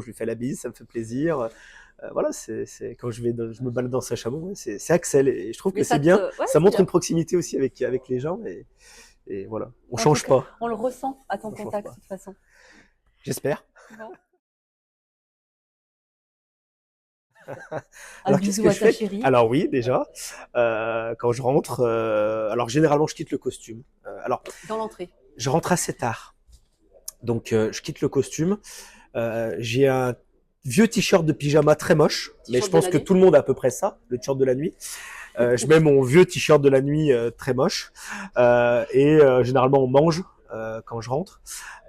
je lui fais la bise, ça me fait plaisir. Voilà, quand je me balade dans Saint-Chamond, ouais, c'est Axel. Et je trouve Mais que ça c'est bien. te... Ouais, Ça c'est montre une bien. proximité aussi avec les gens. Et voilà, on En tout change cas, pas. on le ressent à ton On change contact, de pas. toute façon. J'espère. Bon. Un Alors, qu'est-ce bisou que à je ta fais? chérie. Alors oui, déjà, quand je rentre, alors généralement, je quitte le costume. Alors, Dans l'entrée. je rentre assez tard. Donc, je quitte le costume. J'ai un vieux t-shirt de pyjama très moche, mais je T-shirt de pense la que nuit. tout le monde a à peu près ça, le t-shirt de la nuit. Je mets mon vieux t-shirt de la nuit très moche généralement on mange quand je rentre.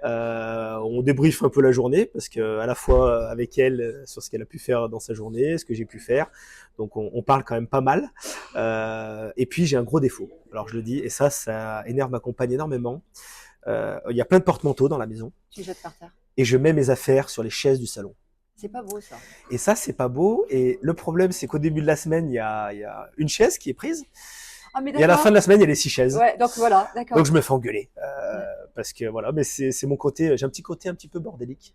On débriefe un peu la journée parce que à la fois avec elle sur ce qu'elle a pu faire dans sa journée, ce que j'ai pu faire. Donc on parle quand même pas mal. Et puis j'ai un gros défaut. Alors je le dis et ça énerve ma compagne énormément. Il y a plein de porte-manteaux dans la maison Tu jettes par terre. et je mets mes affaires sur les chaises du salon. C'est pas beau, ça. Et ça, c'est pas beau. Et le problème, c'est qu'au début de la semaine, il y a une chaise qui est prise. Ah, mais Et à la fin de d'accord. la semaine, il y a les 6 chaises. Ouais, donc voilà, Donc d'accord. je me fais engueuler. Ouais. Parce que voilà, mais c'est mon côté, j'ai un petit côté un petit peu bordélique.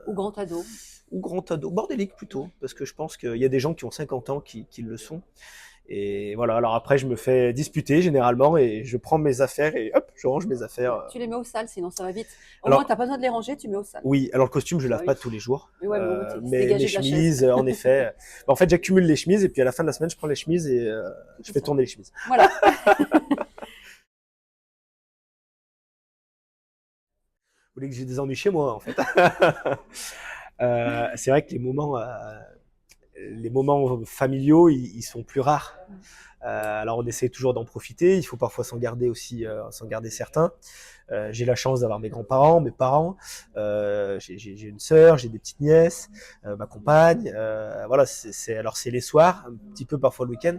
Ou grand ado. Ou grand ado, bordélique plutôt. Parce que je pense qu'il y a des gens qui ont 50 ans qui le sont. Et voilà, alors après, je me fais disputer généralement et je prends mes affaires et hop, je range mes affaires. Ouais. Tu les mets au sale, sinon ça va vite. Au moins, t'as Alors, pas besoin de les ranger, tu mets au sale. oui, alors le costume, je Bah lave oui. pas tous les jours. Mais ouais, mais bon, c'est Mais mes dégagé de la chaise. chemises, en effet. En fait, j'accumule les chemises et puis à la fin de la semaine, je prends les chemises et je C'est fais ça. tourner les chemises. Voilà. Vous voulez que j'ai des ennuis chez moi, en fait. C'est vrai que les moments familiaux, ils sont plus rares. Alors on essaie toujours d'en profiter. Il faut parfois s'en garder aussi, s'en garder certains. J'ai la chance d'avoir mes grands-parents, mes parents. J'ai une sœur, j'ai des petites nièces, ma compagne. Voilà, alors c'est les soirs, un petit peu parfois le week-end.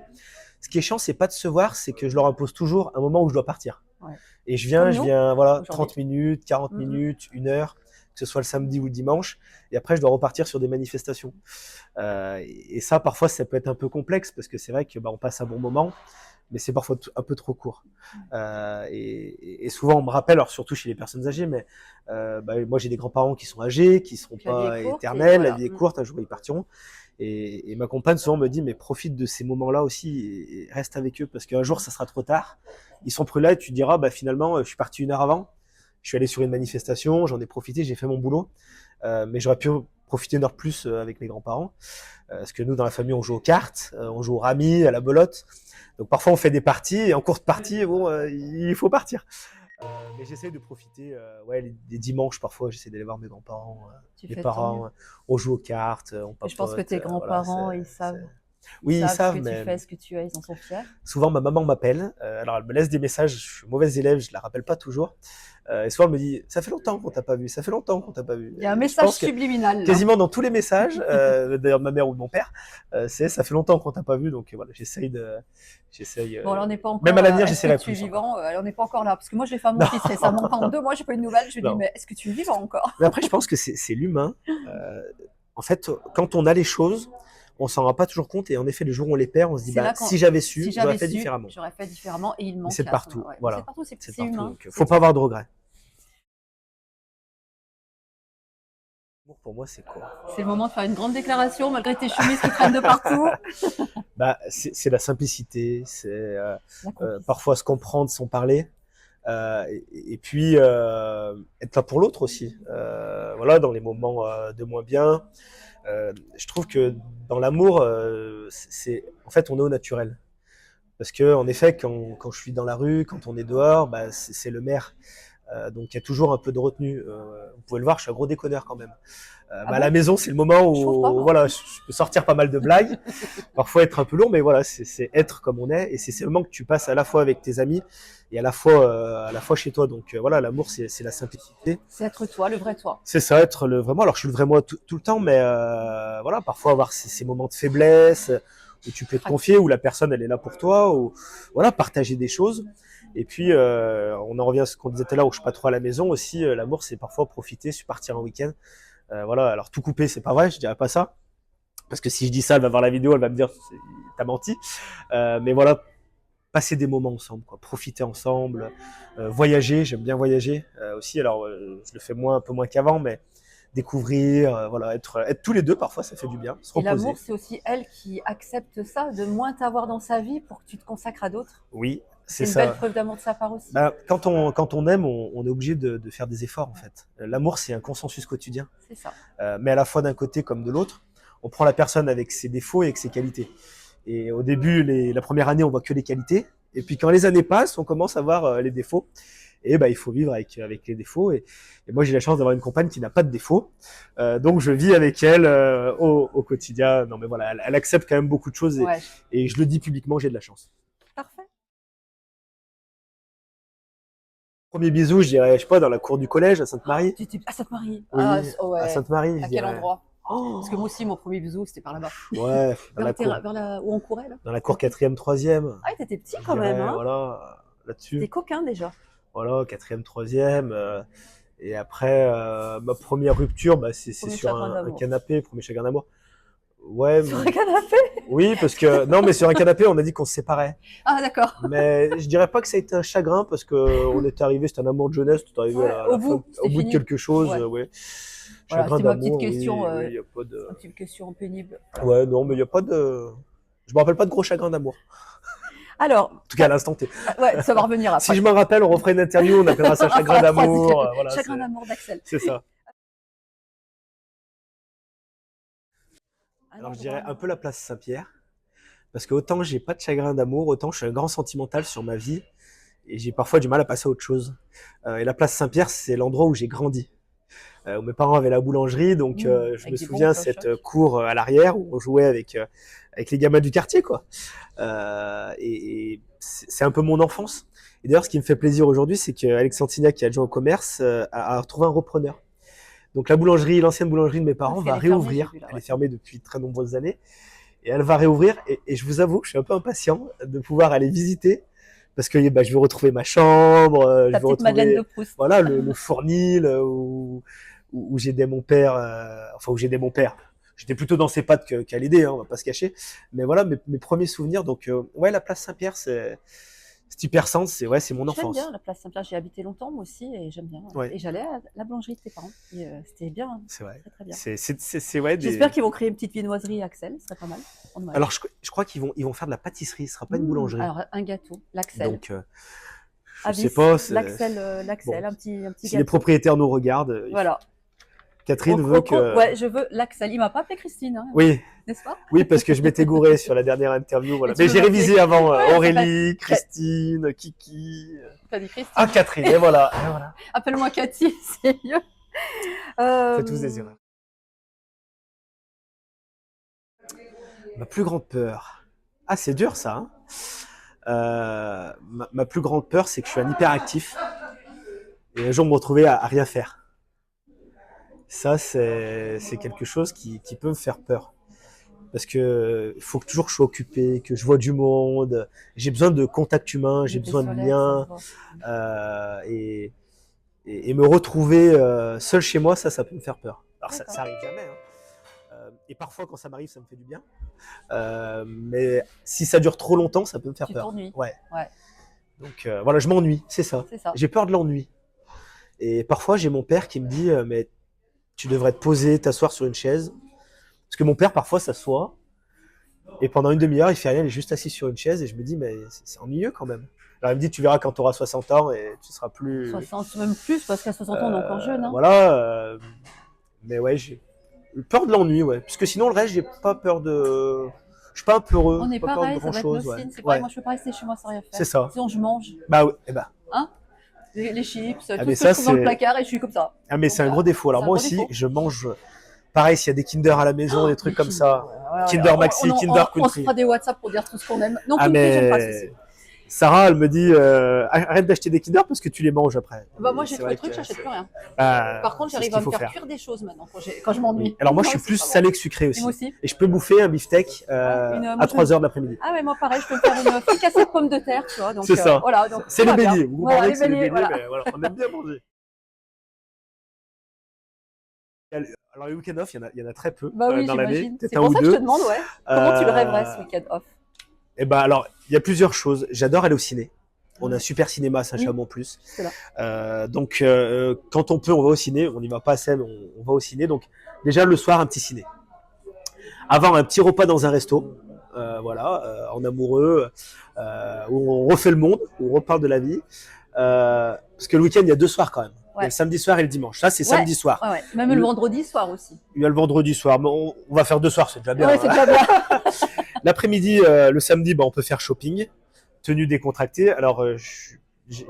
Ce qui est chiant, c'est pas de se voir, c'est que je leur impose toujours un moment où je dois partir. Ouais. Et Comme je nous, viens, voilà, aujourd'hui. 30 minutes, 40 Mm, mm. minutes, 1 heure, que ce soit le samedi ou le dimanche. Et après, je dois repartir sur des manifestations. Et ça, parfois, ça peut être un peu complexe parce que c'est vrai que on passe un bon moment, mais c'est parfois un peu trop court. Et souvent, on me rappelle, alors surtout chez les personnes âgées, mais moi, j'ai des grands-parents qui sont âgés, qui seront Puis la vie est pas courte et éternels, la voilà. vie est Mm. courte, un jour ils partiront. Et ma compagne souvent me dit, mais profite de ces moments-là aussi et reste avec eux parce qu'un jour, ça sera trop tard. Ils sont plus là et tu te diras, finalement, je suis parti 1 heure avant, je suis allé sur une manifestation, j'en ai profité, j'ai fait mon boulot, mais j'aurais pu profiter 1 heure plus avec mes grands-parents. Parce que nous, dans la famille, on joue aux cartes, on joue au rami, à la belote. Donc parfois, on fait des parties et en courte partie, il faut partir. Mais j'essaie de profiter, ouais, les dimanches parfois, j'essaie d'aller voir mes grands-parents, Tu mes fais tant mieux. parents. On joue aux cartes, on Et je pense que papote, tes voilà. grands-parents, ils Oui, ils savent ce que savent, tu mais fais, ce que tu as, ils en sont fiers. souvent ma maman m'appelle. Alors elle me laisse des messages, je suis mauvais élève, je la rappelle pas toujours. Et souvent elle me dit, ça fait longtemps qu'on t'a pas vu, ça fait longtemps qu'on t'a pas vu. Il y a un Et je message pense que subliminal là. quasiment dans tous les messages, d'ailleurs de ma mère ou de mon père, c'est ça fait longtemps qu'on t'a pas vu, donc voilà, j'essaye. Bon, alors on n'est pas Même à encore. l'avenir, Est-ce que j'essaierai tu es plus encore. vivant? Alors on n'est pas encore là. Parce que moi, je l'ai fait à mon Non, fils récemment. Pendant 2 mois, j'ai pas eu de nouvelles. Je lui dis, non. mais est-ce que tu es vivant encore? Mais après, je pense que c'est l'humain. En fait, quand on a les choses, on s'en rend pas toujours compte, et en effet, le jour où on les perd, on se dit, C'est là si quand. j'avais Si su, j'aurais j'avais fait su, différemment. j'aurais fait différemment. Et il Mais c'est manque de à ce moment. partout, Ouais. Mais c'est voilà. partout, C'est c'est partout. humain. Donc, faut pas avoir de regrets. Pour moi, c'est quoi? C'est le moment de faire une grande déclaration malgré tes chemises qui traînent de partout. C'est la simplicité, c'est La complicité. parfois se comprendre sans parler, et puis être là pour l'autre aussi. Voilà, dans les moments de moins bien. Je trouve que dans l'amour, en fait, on est au naturel. Parce que, en effet, quand je suis dans la rue, quand on est dehors, c'est le maire. Donc il y a toujours un peu de retenue. Vous pouvez le voir, je suis un gros déconneur quand même. Ah À la bon? maison, c'est le moment Je trouve pas, où moi. voilà, je peux sortir pas mal de blagues, parfois être un peu lourd, mais voilà, c'est être comme on est, et c'est ces moments que tu passes à la fois avec tes amis et à la fois chez toi. Donc voilà, l'amour, c'est la simplicité. C'est être toi, le vrai toi. C'est ça, être le vrai moi. Alors je suis le vrai moi tout le temps, mais voilà, parfois avoir ces moments de faiblesse où tu peux te confier, où la personne elle est là pour toi, ou voilà, partager des choses. Et puis on en revient à ce qu'on disait tout à l'heure où je suis pas trop à la maison aussi. L'amour, c'est parfois profiter, partir un week-end. Voilà, alors tout couper, c'est pas vrai, je dirais pas ça. Parce que si je dis ça, elle va voir la vidéo, elle va me dire t'as menti. Mais voilà, passer des moments ensemble, quoi, profiter ensemble, voyager, j'aime bien voyager aussi. Alors je le fais un peu moins qu'avant, mais découvrir, voilà, être tous les deux parfois, ça fait du bien, se Et reposer. l'amour, c'est aussi elle qui accepte ça, de moins t'avoir dans sa vie pour que tu te consacres à d'autres. Oui, C'est c'est une belle ça. preuve d'amour de sa part aussi. Ben, quand on aime, on est obligé de faire des efforts en fait. L'amour, c'est un consensus quotidien, C'est ça. mais à la fois d'un côté comme de l'autre. On prend la personne avec ses défauts et avec ses qualités. Et au début, la première année, on voit que les qualités. Et puis quand les années passent, on commence à voir les défauts. Et bah, il faut vivre avec les défauts. Et moi, j'ai la chance d'avoir une compagne qui n'a pas de défauts. Donc, je vis avec elle au quotidien. Non, mais voilà, elle accepte quand même beaucoup de choses. Ouais. Et je le dis publiquement, j'ai de la chance. Parfait. Premier bisou, je dirais, je sais pas, dans la cour du collège à Sainte-Marie. À Sainte-Marie. Oui, Ah, ouais. à Sainte-Marie. À je quel dirais. endroit? Oh, Parce que moi aussi, mon premier bisou, c'était par là-bas. ouais, dans la cour, Où on courait, là. dans la cour 4e, 3e. Ah, t'étais petit Je quand même, dirais, hein. voilà, T'es là-dessus. coquin déjà. Voilà, 4e, 3e. Et après, ma première rupture, bah, c'est Premier sur chagrin un d'amour. canapé, premier chagrin d'amour. Ouais, Sur un canapé? oui, parce que non, mais sur un canapé, on a dit qu'on se séparait. Ah, d'accord. Mais je dirais pas que ça a été un chagrin parce que on était arrivé, c'était un amour de jeunesse, tout arrivé Ouais, à au la bout, fin, c'était au bout de fini. quelque chose, Ouais. ouais. Voilà, Chagrin c'était ma petite d'amour, question, oui, y a pas de. une petite question pénible. Ouais, non, mais il y a pas de. Je me rappelle pas de gros chagrin d'amour. Alors, En tout cas, à l'instant T. ouais, ça va revenir après. Si je m'en rappelle, on referait une interview, on appellera ça chagrin La phrase, d'amour. Voilà, chagrin d'amour d'Axel. c'est ça. Un Alors je endroit, dirais un peu la place Saint-Pierre, parce que autant j'ai pas de chagrin d'amour, autant je suis un grand sentimental sur ma vie, et j'ai parfois du mal à passer à autre chose. Et la place Saint-Pierre, c'est l'endroit où j'ai grandi, où mes parents avaient la boulangerie, donc je avec me des souviens bons cette cloches. cour à l'arrière où on jouait avec les gamins du quartier, quoi. Et c'est un peu mon enfance. Et d'ailleurs, ce qui me fait plaisir aujourd'hui, c'est qu'Alexandre Signac, qui est adjoint au commerce, a retrouvé un repreneur. Donc la boulangerie, l'ancienne boulangerie de mes parents, Parce va qu'elle est fermée, réouvrir. j'ai vu là, Elle ouais. est fermée depuis très nombreuses années. Et elle va réouvrir. Et je vous avoue que je suis un peu impatient de pouvoir aller visiter. Parce que bah, je veux retrouver ma chambre, je Ta veux petite Madeleine de retrouver Proust. voilà, le fournil où j'aidais mon père. Enfin, où j'aidais mon père. J'étais plutôt dans ses pattes qu'à l'aider, hein, on va pas se cacher. Mais voilà, mes premiers souvenirs. Donc, ouais, la place Saint-Pierre, c'est hyper centre, c'est ouais, c'est mon J'aime enfance. bien la place Saint-Pierre, j'y ai habité longtemps moi aussi et j'aime bien. Ouais. Et j'allais à la boulangerie de tes parents. Et, c'était bien, hein. C'est vrai. Très très bien. C'est ouais, J'espère qu'ils vont créer une petite viennoiserie Axel, ce serait pas mal. Alors je crois qu'ils vont faire de la pâtisserie, ce sera pas une boulangerie. Alors un gâteau, l'Axel. Donc je sais pas. L'Axel, Bon. un petit Si gâteau. les propriétaires nous regardent, Voilà. Catherine veut que. Ouais, je veux l'Axel. Il m'a pas appelé Christine, hein, Oui, n'est-ce pas? oui, parce que je m'étais gouré sur la dernière interview. Voilà. Et tu Mais veux j'ai m'appeler- révisé avant Ouais, Aurélie, Christine, Kiki. T'as dit Christine. Ah, Catherine, et voilà. Et voilà. Appelle-moi Cathy, c'est mieux. Faites tous des erreurs. Ma plus grande peur. Ah, c'est dur ça. Hein. Ma plus grande peur, c'est que je suis un hyperactif et un jour me retrouver à rien faire. Ça, c'est quelque chose qui peut me faire peur. Parce que il faut que toujours je sois occupé, que je vois du monde, j'ai besoin de contact humain, j'ai besoin de liens, et me retrouver seul chez moi, ça peut me faire peur. Alors ça arrive jamais, hein. Et parfois quand ça m'arrive, ça me fait du bien. Mais si ça dure trop longtemps, ça peut me faire peur. Tu t'ennuies. Ouais. Ouais. Donc voilà, je m'ennuie, c'est ça. C'est ça. J'ai peur de l'ennui. Et parfois j'ai mon père qui me dit mais tu devrais te poser, t'asseoir sur une chaise. Parce que mon père parfois s'assoit et pendant une demi-heure il fait rien, il est juste assis sur une chaise et je me dis mais c'est ennuyeux quand même. Alors il me dit tu verras quand tu auras 60 ans et tu seras plus 60, même plus, parce qu'à 60 ans on est encore jeune. Hein. Voilà, mais ouais, j'ai peur de l'ennui, ouais. Parce que sinon le reste, j'ai pas peur de. Je suis pas un peu heureux. On est pas pareil, peur de ça grand va être chose, nos ouais. signes. C'est pareil, moi je peux pas rester chez moi sans rien faire. C'est ça. Sinon je mange. Bah oui, eh ben. Hein, les chips, tout mais ce ça, que je trouve dans le c'est- placard et je suis comme ça. Ah mais Donc, c'est un gros défaut. Alors c'est un moi gros aussi, défaut. je mange. Pareil, s'il y a des Kinder à la maison, des trucs Les comme Kinder, ça. ouais, Kinder Maxi, Kinder on se Country. fera des WhatsApp pour dire tout ce qu'on aime. Non, Ah Country, j'aime pas mais ceci. Sarah, elle me dit arrête d'acheter des Kinder parce que tu les manges après. Bah moi j'ai C'est trop vrai de trucs, que j'achète plus rien. c'est Par contre, ce j'arrive qu'il à me faut faire cuire des choses maintenant quand je m'ennuie. Oui. Alors moi, je suis Non, plus c'est pas salé que sucré bon. aussi. Et moi aussi. Et je peux bouffer un beefsteak à 3h de l'après-midi. Ah ouais, moi pareil, je peux me faire une fricassée de pommes de terre, tu vois. Donc, C'est ça. Voilà, donc, C'est tout les va bien. beignets. Vous Voilà, comprenez les que c'est les beignets, beignets, voilà. mais voilà, on aime bien manger. Alors les week-end off, il y en a très peu Bah oui, dans l'année, j'imagine. peut-être C'est un pour ou ça que je te deux. demande, ouais. Comment tu le rêverais ce week-end off? Et ben alors, il y a plusieurs choses. J'adore aller au ciné. On a un super cinéma à Saint-Chamond en plus. C'est là. Donc, quand on peut, on va au ciné. On n'y va pas assez, mais on va au ciné. Donc, déjà, le soir, un petit ciné. Avant, un petit repas dans un resto. Voilà, en amoureux, où on refait le monde, où on reparle de la vie. Parce que le week-end, il y a 2 soirs quand même. Il y a le samedi soir et le dimanche. Ça, c'est samedi soir. Ouais. Même le vendredi soir aussi. Il y a le vendredi soir. Mais on va faire 2 soirs, c'est déjà bien. Ouais, c'est déjà bien. L'après-midi, le samedi, on peut faire shopping, tenue décontractée. Alors, je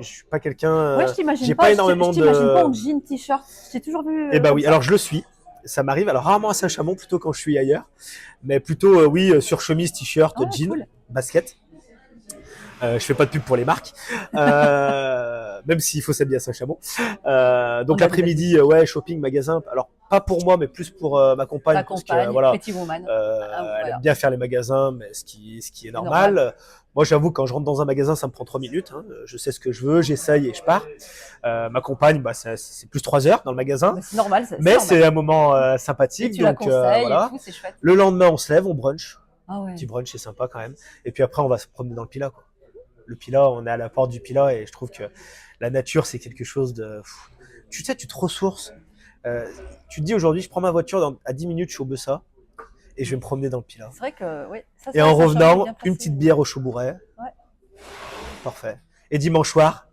suis pas quelqu'un. Ouais, je t'imagine j'ai pas. énormément je t'imagine pas en jean, t-shirt. J'ai toujours vu. Eh ben oui. Alors, je le suis. Ça m'arrive. Alors, rarement à Saint-Chamond, plutôt quand je suis ailleurs. Mais plutôt, oui, sur chemise, t-shirt, jean, cool. basket. Je fais pas de pub pour les marques, même s'il faut s'habiller à Saint-Chamond. Donc l'après-midi, ouais, shopping, magasin. Alors pas pour moi, mais plus pour ma compagne. La compagne, voilà, Pretty Woman. elle aime bien faire les magasins, mais ce qui est normal. Moi, j'avoue, quand je rentre dans un magasin, ça me prend 3 minutes. Hein. Je sais ce que je veux, j'essaye et je pars. Ma compagne, c'est plus 3 heures dans le magasin. C'est normal. Mais c'est un moment sympathique. Et tu la conseilles, voilà. et tout, c'est chouette. Le lendemain, on se lève, on brunch. Ah ouais. Petit brunch, c'est sympa quand même. Et puis après, on va se promener dans le Pilat, quoi. Le Pilat, on est à la porte du Pilat et je trouve que la nature, c'est quelque chose de... Tu sais, tu te ressources. Tu te dis aujourd'hui, je prends ma voiture, à 10 minutes, je suis au Bessa et je vais me promener dans le Pilat. C'est vrai que, oui. Ça, et en revenant, une petite bière au Chaubouret. Ouais. Parfait. Et dimanche soir,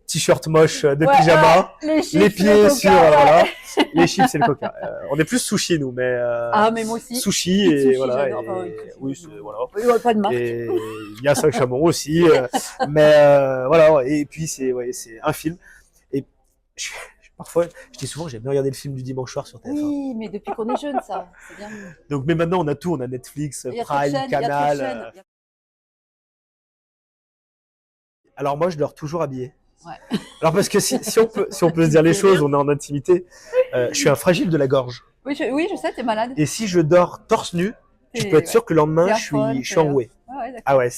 t-shirt moche de pyjama, les pieds sur... voilà. Les chips et le coca. On est plus sushi, nous, mais... mais moi aussi. Sushi, et sushi, voilà. Oui, voilà. Oui, pas de marque. Et il y a Saint-Chamond aussi. Mais voilà, et puis c'est un film. Et parfois, je dis souvent, j'aime bien regarder le film du dimanche soir sur TF1. Oui, mais depuis qu'on est jeune, ça, c'est bien. Donc, mais maintenant, on a tout. On a Netflix, Prime, Canal. Alors moi, je dors toujours habillé. Ouais. Alors parce que si on peut se dire les choses, on est en intimité. Je suis un fragile de la gorge. Oui, je sais, t'es malade. Et si je dors torse nu, tu peux être sûr que le lendemain, je suis enroué. Ah ouais,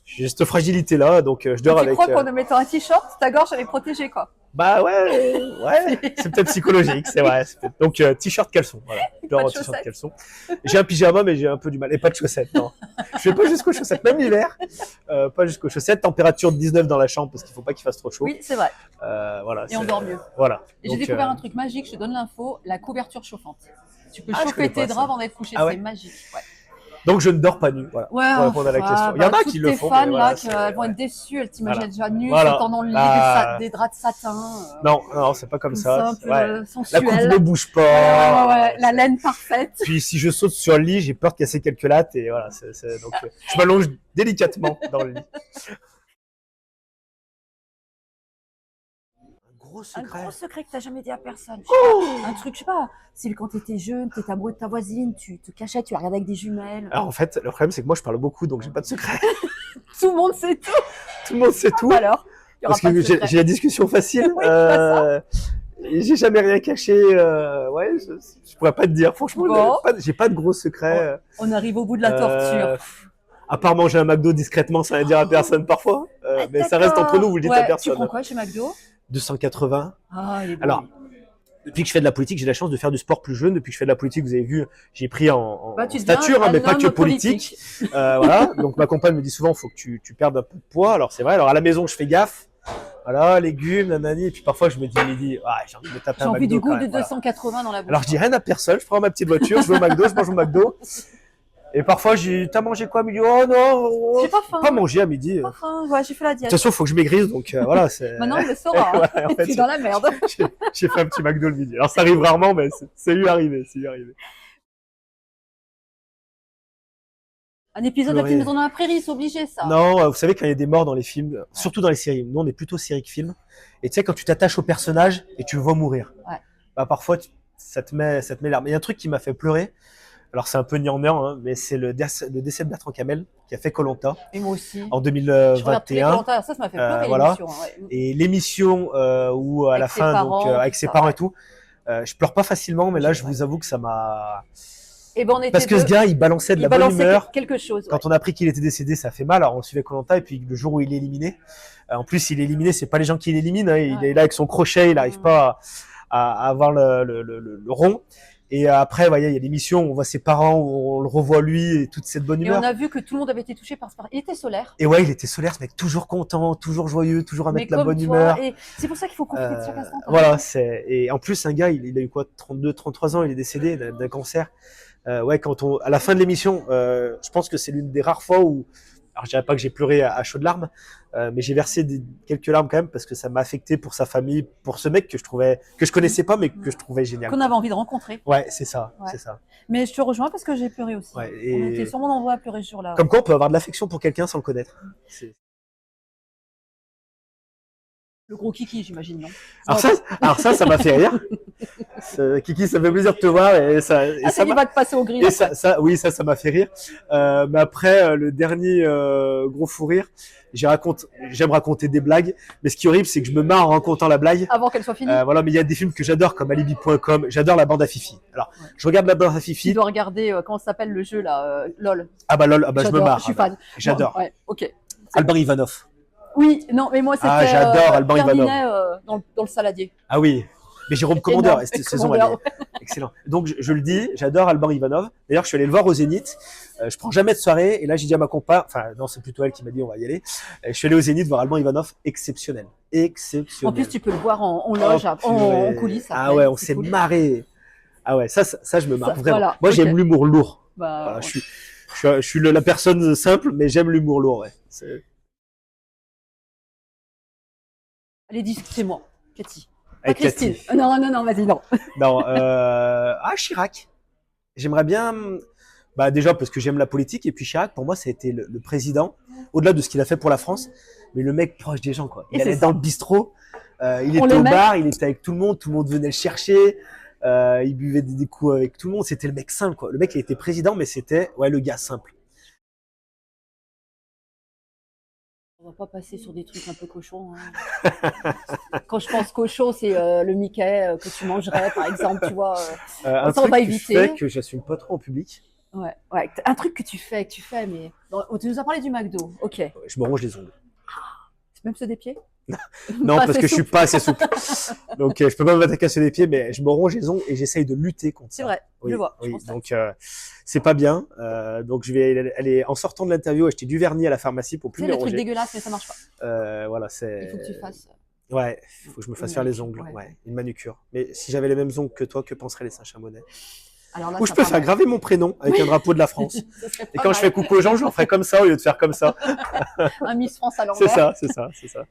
j'ai cette fragilité-là, donc je dors avec... Tu crois qu'en ne mettant un t-shirt, ta gorge, elle est protégée, quoi? Bah ouais, c'est peut-être psychologique, c'est vrai. Donc t-shirt, caleçon, voilà. Je dors en t-shirt, caleçon. J'ai un pyjama, mais j'ai un peu du mal. Et pas de chaussettes, non. Je vais pas jusqu'aux chaussettes, même l'hiver. Pas jusqu'aux chaussettes. Température de 19 dans la chambre, parce qu'il faut pas qu'il fasse trop chaud. Oui, c'est vrai. Voilà. Et on dort mieux. Voilà. Et j'ai découvert un truc magique, je te donne l'info, la couverture chauffante. Tu peux je chauffer tes draps avant d'être couché, c'est magique. Ouais. Donc je ne dors pas nu, voilà. Ouais, pour répondre à la question. Il y en a qui le font. Toutes tes fans voilà, là, elles vont être déçues, elles t'imaginent déjà nues, voilà. dans le lit, des draps de satin. Non, c'est pas comme ça. La coupe ne bouge pas. La laine parfaite. Puis si je saute sur le lit, j'ai peur de casser quelques lattes et voilà. Donc je m'allonge délicatement dans le lit. Un gros secret que t'as jamais dit à personne. Un truc, je sais pas, c'est quand t'étais jeune, t'étais amoureux de ta voisine, tu te cachais, tu la regardais avec des jumelles. Alors en fait, le problème c'est que moi je parle beaucoup, donc j'ai pas de secret. Tout le monde sait tout. Tout le monde sait tout. Alors, parce que j'ai la discussion facile. Oui, j'ai jamais rien caché. Je pourrais pas te dire. Franchement, j'ai pas de gros secrets. On arrive au bout de la torture. À part manger un McDo discrètement, sans rien dire à personne parfois. Mais ça reste entre nous, vous le dites à personne. Tu prends quoi chez McDo? 280. Ah, il est bon. Alors, depuis que je fais de la politique, j'ai la chance de faire du sport plus jeune. Depuis que je fais de la politique, vous avez vu, j'ai pris en stature, mais pas que politique. Voilà. Donc ma compagne me dit souvent, faut que tu perdes un peu de poids. Alors c'est vrai. Alors à la maison, je fais gaffe. Voilà, légumes, nanani. Et puis parfois, je me dis midi, j'ai envie de me taper un McDo. J'ai envie du goût de 280 dans la bouche. Alors je dis rien à personne. Je prends ma petite voiture, je vais au McDo, je mange au McDo. Et parfois, t'as mangé quoi à midi? Oh non, j'ai pas faim. Pas mangé à midi. Pas faim. Ouais, j'ai fait la diète. De toute façon, faut que je maigrisse, donc voilà. Maintenant, on le saura. Ouais, en fait, tu es dans la merde. J'ai fait un petit McDo le midi. Alors ça arrive rarement, mais c'est lui arrivé. Un épisode de Film dans la prairie, c'est obligé ça. Non, vous savez quand il y a des morts dans les films, surtout dans les séries. Nous, on est plutôt série que film. Et tu sais, quand tu t'attaches au personnage et tu le vois mourir, parfois ça te met larmes. Il y a un truc qui m'a fait pleurer. Alors c'est un peu gnangnan, hein, mais c'est le décès de Bertrand Kamel qui a fait Koh-Lanta. Et moi aussi. En 2021. Ça m'a fait pleurer l'émission. Et l'émission où à la fin, donc avec ses parents et tout, je pleure pas facilement, mais là je vous avoue que ça m'a. Parce que ce gars, il balançait de la bonne humeur. Quelque chose. Quand on a appris qu'il était décédé, ça fait mal. Alors on suivait Koh-Lanta et puis le jour où il est éliminé, en plus il est éliminé, c'est pas les gens qui l'éliminent. Hein, il est là avec son crochet, il n'arrive pas à avoir le rond. Et après, voyez, il y a l'émission où on voit ses parents, où on le revoit lui et toute cette bonne Et humeur. on a vu que tout le monde avait été touché par ce Il était solaire. Et ouais, il était solaire, ce mec, toujours content, toujours joyeux, toujours à Mais mettre la comme bonne toi, humeur. et c'est pour ça qu'il faut profiter de chaque instant. Voilà, et en plus, un gars, il a eu quoi, 32, 33 ans, il est décédé d'un cancer. Ouais, à la fin de l'émission, je pense que c'est l'une des rares fois où, alors je dirais pas que j'ai pleuré à chaudes larmes, mais j'ai versé quelques larmes quand même parce que ça m'a affecté pour sa famille, pour ce mec que je connaissais pas, mais que je trouvais génial. Qu'on avait envie de rencontrer. Ouais, c'est ça, Ouais. c'est ça. Mais je te rejoins parce que j'ai pleuré aussi. Ouais, On était sûrement nombreux à pleurer ce jour-là. Comme quoi, on peut avoir de l'affection pour quelqu'un sans le connaître. Le gros kiki, j'imagine, non? Alors ça m'a fait rire. Kiki, ça fait plaisir de te voir et ça. Et ça va te passer au grill. Et oui, ça m'a fait rire. Mais après, le dernier gros fou rire, j'aime raconter des blagues, mais ce qui est horrible, c'est que je me marre en racontant la blague. Avant qu'elle soit finie. Voilà, mais il y a des films que j'adore comme Alibi.com. J'adore la bande à Fifi. Alors, je regarde la bande à Fifi. Tu dois regarder comment s'appelle le jeu là, LOL. Ah bah LOL, je me marre. Je suis fan. J'adore. Ouais, ok. Alban Ivanov. Oui, non, mais moi c'était. J'adore Alban Ivanov. Dans le saladier. Ah oui. Mais Jérôme Commandeur, et cette saison, elle est excellente. Donc, je le dis, j'adore Alban Ivanov. D'ailleurs, je suis allé le voir au Zénith. Je prends jamais de soirée. Et là, j'ai dit à ma compa, enfin, non, c'est plutôt elle qui m'a dit, on va y aller. Je suis allé au Zénith voir Alban Ivanov. Exceptionnel. Exceptionnel. En plus, tu peux le voir en loge, en coulisses. Après, ah ouais, on s'est marré. Ah ouais, ça, je me marre vraiment. Voilà, moi, j'aime l'humour lourd. Bah, voilà, ouais. Je suis la personne simple, mais j'aime l'humour lourd, ouais. Allez, dis, c'est moi, Cathy. Avec Christine. Cathy. Non, vas-y, non. Non, Chirac. J'aimerais bien, déjà parce que j'aime la politique, et puis Chirac, pour moi, ça a été le président, au-delà de ce qu'il a fait pour la France, mais le mec proche des gens, quoi. Il allait dans le bistrot, il était au bar, il était avec tout le monde venait le chercher, il buvait des coups avec tout le monde, c'était le mec simple, quoi. Le mec, il était président, mais c'était, le gars simple. On va pas passer sur des trucs un peu cochons. Hein. Quand je pense cochon, c'est le Mickey que tu mangerais, par exemple, tu vois. Un ça, on va éviter. Que j'assume pas trop en public. Ouais. Un truc que tu fais, mais... tu nous as parlé du McDo, ok. Je me ronge les ongles. Même ceux des pieds? Non, parce que je suis pas assez souple. Donc, je peux pas m'attaquer à ceux des pieds, mais je me ronge les ongles et j'essaye de lutter contre ça. C'est vrai, oui, je vois. Oui, donc, c'est pas bien. Donc, je vais aller, en sortant de l'interview, acheter du vernis à la pharmacie pour plus me les ronger. C'est le truc dégueulasse, mais ça marche pas. Voilà, c'est. Il faut que tu fasses. Ouais, il faut que je me fasse faire les ongles. Ouais, une manucure. Mais si j'avais les mêmes ongles que toi, que penseraient les Saint-Chamonais? Alors là, ou je peux faire graver mon prénom avec un drapeau de la France. Et quand je fais coucou aux gens, je leur ferai comme ça au lieu de faire comme ça. Un Miss France à l'envers. C'est ça.